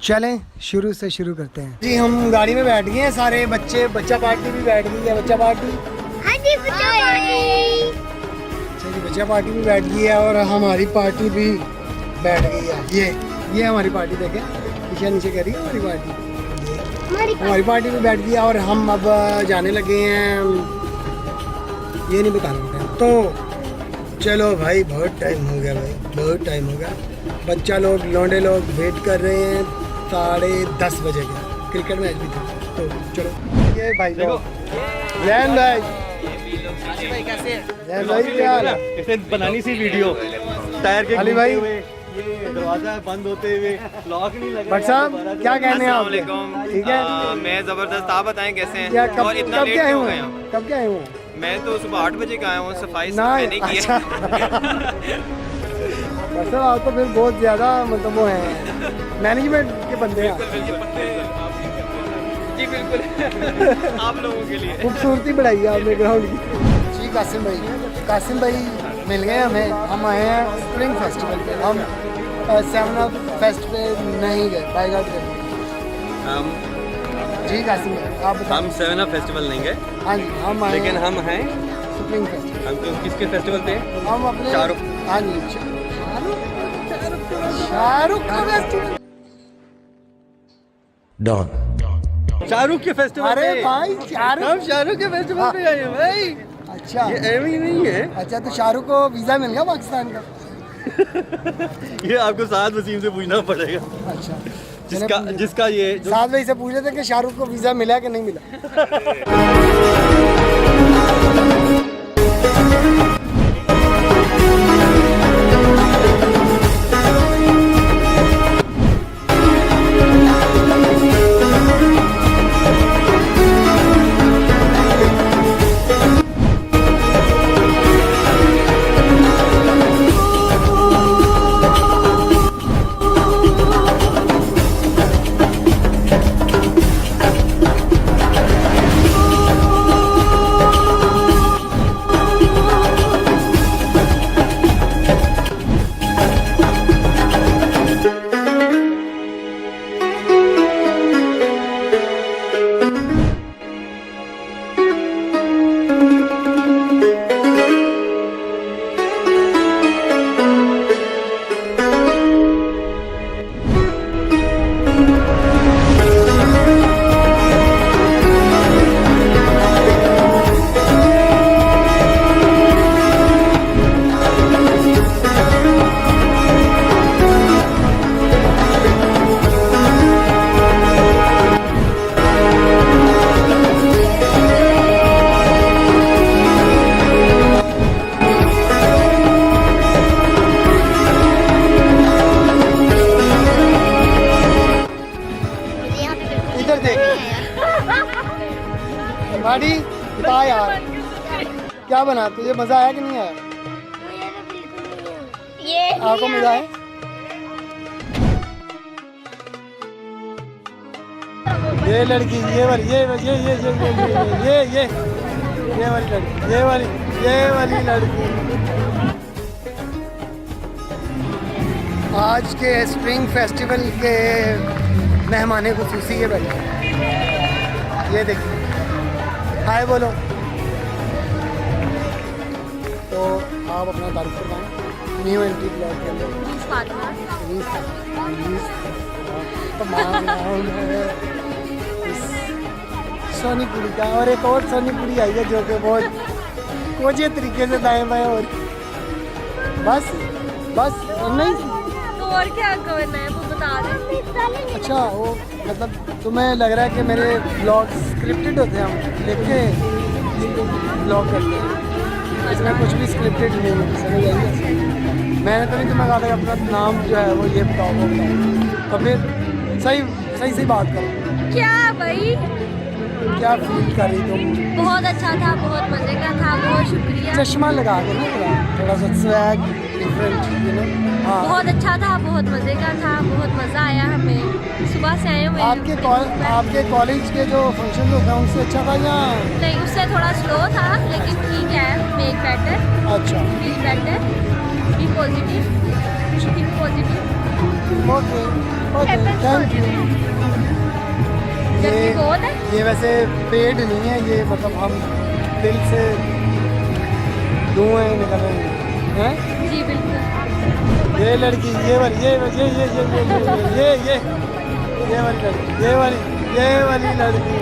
चलें शुरू से शुरू करते हैं जी। हम गाड़ी में बैठ गए हैं सारे बच्चे, बच्चा पार्टी भी बैठ गई है। बच्चा पार्टी, हाँ जी बच्चा पार्टी। अच्छा जी, बच्चा पार्टी भी बैठ गई है और हमारी पार्टी भी बैठ गई है। ये हमारी पार्टी देखें, पीछे नीचे कह रही है हमारी पार्टी। हमारी पार्टी भी बैठ गई है और हम अब जाने लगे हैं। ये नहीं बताना तो चलो भाई, बहुत टाइम हो गया भाई, बहुत टाइम हो गया। बच्चा लोग, लौंडे लोग वेट कर रहे हैं 10:30 बजे के। क्रिकेट मैच भी था तो चलो। ये भाई देखो, जैन भाई, जैन भाई क्या हाल है? इसे बनानी सी वीडियो टायर के अली भाई, ये दरवाजा बंद होते हुए लॉक नहीं लगा। भट्ट साहब क्या कहने हैं आप? ठीक है, मैं जबरदस्त। आप बताएं कैसे हैं? क्या कब और इतना कब लेट क्या आए क्यों हुए गए हैं? हैं? कब क्या आए हुए हैं? मैं तो सुबह 8 बजे का आया हूँ। सफाई ना, मैंने की है। अच्छा आप तो फिर बहुत ज़्यादा मतलब वो हैं, मैनेजमेंट के बंदे हैं। जी बिल्कुल। आप लोगों के लिए खूबसूरती बढ़ाई है आपने ग्राउंड की। जी कासिम भाई मिल गए हमें। हम आए हैं स्प्रिंग फेस्टिवल पे। हम 7 अप फेस्ट पे नहीं गए, बाइकआउट करने। जी कासिम भाई आप बताओ। हम 7 अप फेस्टिवल नहीं गए, हाँ जी हम आए लेकिन हम हैं। Spring festival. हम तो किसके फेस्टिवल पे? हम अपने शाहरुख। हाँ जी, शाहरुख का फेस्टिवल। शाहरुख के फेस्टिवल अरे पे। भाई हम शाहरुख के फेस्टिवल पे आए हैं भाई। अच्छा, ये एम ही नहीं है। अच्छा तो शाहरुख को वीज़ा मिल गया पाकिस्तान का? ये आपको साद वसीम से पूछना पड़ेगा, अच्छा, जिसका ये साथ भाई से पूछ रहे थे कि शाहरुख को वीज़ा मिला कि नहीं मिला। गाड़ी बता यार, क्या बना? तुझे मजा आया कि नहीं आया? ये आपको मजा आया? ये लड़की, ये वाली, ये वाली लड़की। आज के स्प्रिंग फेस्टिवल के मेहमान खुसूसी के बैठे, ये देखिए, हाय बोलो। तो आप अपना तारीफ करवाएं न्यू एंट्री ब्लॉग के अंदर। सोनीपुरी का, और एक और सोनीपुरी आई है जो कि बहुत कोजे तरीके से दाएं बाएं हो रही। बस नहीं तो और क्या करना है वो बता दे। अच्छा, वो मतलब तुम्हें लग रहा है कि मेरे ब्लॉग स्क्रिप्टेड होते हैं? हम लिख के ब्लॉग करते हैं, इसमें कुछ भी स्क्रिप्टेड नहीं है, समझ आइए। मैंने तो नहीं तुम्हें कहा था अपना नाम जो है वो ये बताओ वो बताओ, तो फिर सही बात करो। क्या भाई, क्या फील कर रही तुम? बहुत अच्छा था, बहुत मजे का था, बहुत शुक्रिया। चश्मा लगा के ना थोड़ा सा स्वैग डिफरेंट, यू नो। हाँ, बहुत अच्छा था, बहुत मजे का था, बहुत मजा आया हमें। सुबह से आए हुए हैं। आपके कॉलेज के जो फंक्शन होते हैं उनसे अच्छा था या नहीं? उससे थोड़ा स्लो था, लेकिन ठीक है। मेक बेटर, अच्छा? Feel better, be positive, think positive. Okay. Thank you. गर्मी बहुत है। ये वैसे पेड नहीं है, ये मतलब हम दिल से धुएं निकल रहे हैं। जी बिल्कुल। ये लड़की, ये वाली, ये वाली लड़की, ये वाली लड़की।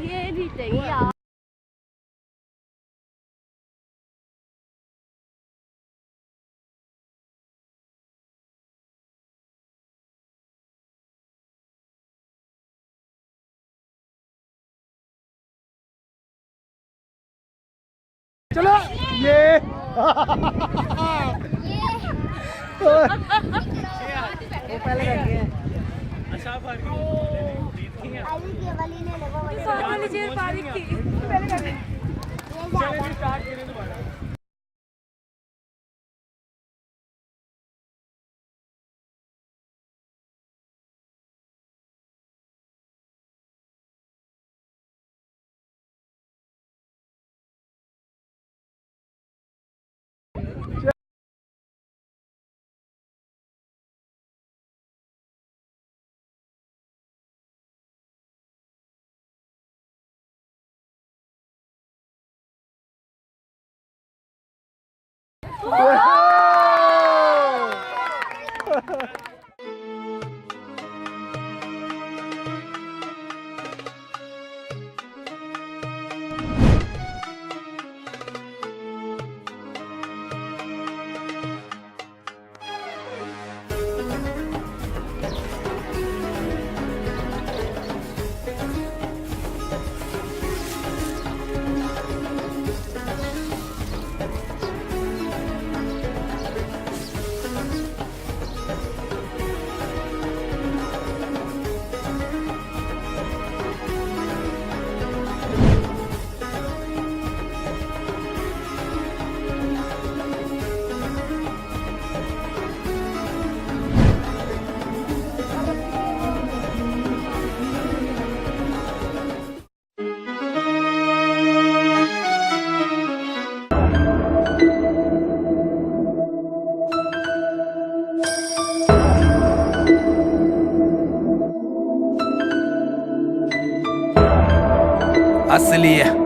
ये नहीं चाहिए यार। चलो ये वो पहले बैठ गए हैं। वाली चेयर फारिग थी। असली है।